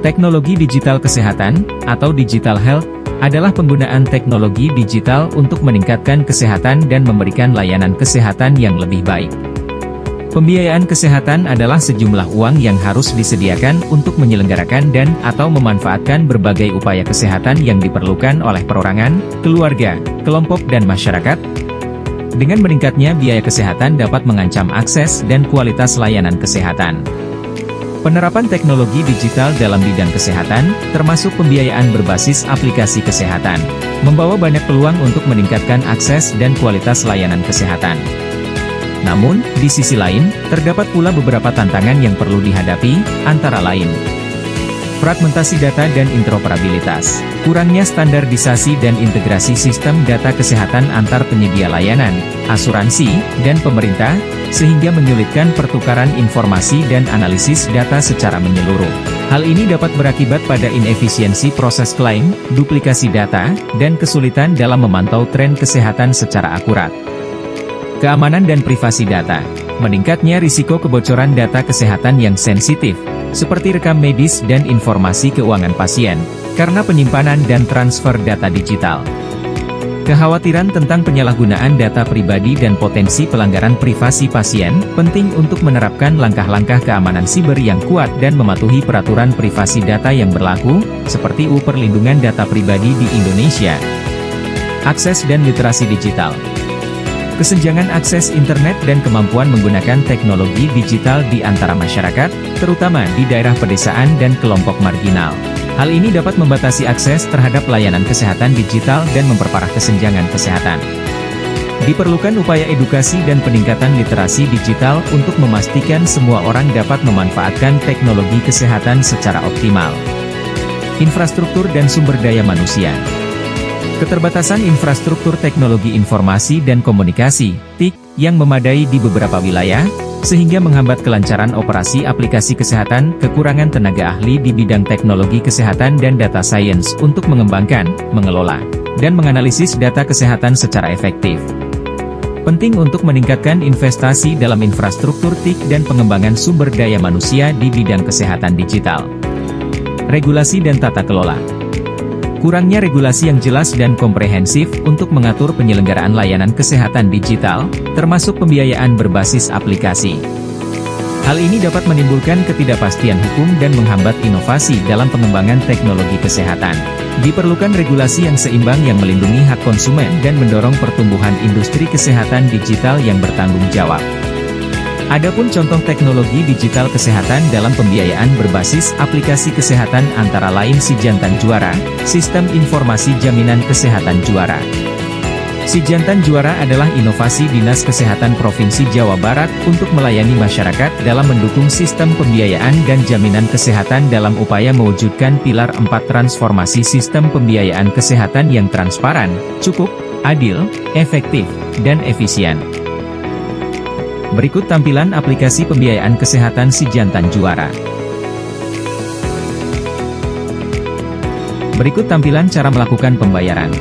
Teknologi digital kesehatan, atau digital health, adalah penggunaan teknologi digital untuk meningkatkan kesehatan dan memberikan layanan kesehatan yang lebih baik. Pembiayaan kesehatan adalah sejumlah uang yang harus disediakan untuk menyelenggarakan dan/atau memanfaatkan berbagai upaya kesehatan yang diperlukan oleh perorangan, keluarga, kelompok dan masyarakat. Dengan meningkatnya biaya kesehatan dapat mengancam akses dan kualitas layanan kesehatan. Penerapan teknologi digital dalam bidang kesehatan, termasuk pembiayaan berbasis aplikasi kesehatan, membawa banyak peluang untuk meningkatkan akses dan kualitas layanan kesehatan. Namun, di sisi lain, terdapat pula beberapa tantangan yang perlu dihadapi, antara lain fragmentasi data dan interoperabilitas, kurangnya standarisasi dan integrasi sistem data kesehatan antar penyedia layanan, asuransi, dan pemerintah, sehingga menyulitkan pertukaran informasi dan analisis data secara menyeluruh. Hal ini dapat berakibat pada inefisiensi proses klaim, duplikasi data, dan kesulitan dalam memantau tren kesehatan secara akurat. Keamanan dan privasi data. Meningkatnya risiko kebocoran data kesehatan yang sensitif, seperti rekam medis dan informasi keuangan pasien, karena penyimpanan dan transfer data digital. Kekhawatiran tentang penyalahgunaan data pribadi dan potensi pelanggaran privasi pasien, penting untuk menerapkan langkah-langkah keamanan siber yang kuat dan mematuhi peraturan privasi data yang berlaku, seperti UU Perlindungan Data Pribadi di Indonesia. Akses dan literasi digital. Kesenjangan akses internet dan kemampuan menggunakan teknologi digital di antara masyarakat, terutama di daerah pedesaan dan kelompok marginal. Hal ini dapat membatasi akses terhadap layanan kesehatan digital dan memperparah kesenjangan kesehatan. Diperlukan upaya edukasi dan peningkatan literasi digital untuk memastikan semua orang dapat memanfaatkan teknologi kesehatan secara optimal. Infrastruktur dan sumber daya manusia. Keterbatasan infrastruktur teknologi informasi dan komunikasi, TIK, yang memadai di beberapa wilayah, sehingga menghambat kelancaran operasi aplikasi kesehatan, kekurangan tenaga ahli di bidang teknologi kesehatan dan data science untuk mengembangkan, mengelola, dan menganalisis data kesehatan secara efektif. Penting untuk meningkatkan investasi dalam infrastruktur TIK dan pengembangan sumber daya manusia di bidang kesehatan digital. Regulasi dan tata kelola. Kurangnya regulasi yang jelas dan komprehensif untuk mengatur penyelenggaraan layanan kesehatan digital, termasuk pembiayaan berbasis aplikasi. Hal ini dapat menimbulkan ketidakpastian hukum dan menghambat inovasi dalam pengembangan teknologi kesehatan. Diperlukan regulasi yang seimbang yang melindungi hak konsumen dan mendorong pertumbuhan industri kesehatan digital yang bertanggung jawab. Adapun contoh teknologi digital kesehatan dalam pembiayaan berbasis aplikasi kesehatan antara lain Sijantan Juara, Sistem Informasi Jaminan Kesehatan Juara. Sijantan Juara adalah inovasi Dinas Kesehatan Provinsi Jawa Barat untuk melayani masyarakat dalam mendukung sistem pembiayaan dan jaminan kesehatan dalam upaya mewujudkan pilar 4 transformasi sistem pembiayaan kesehatan yang transparan, cukup, adil, efektif, dan efisien. Berikut tampilan aplikasi pembiayaan kesehatan Sijantan Juara. Berikut tampilan cara melakukan pembayaran.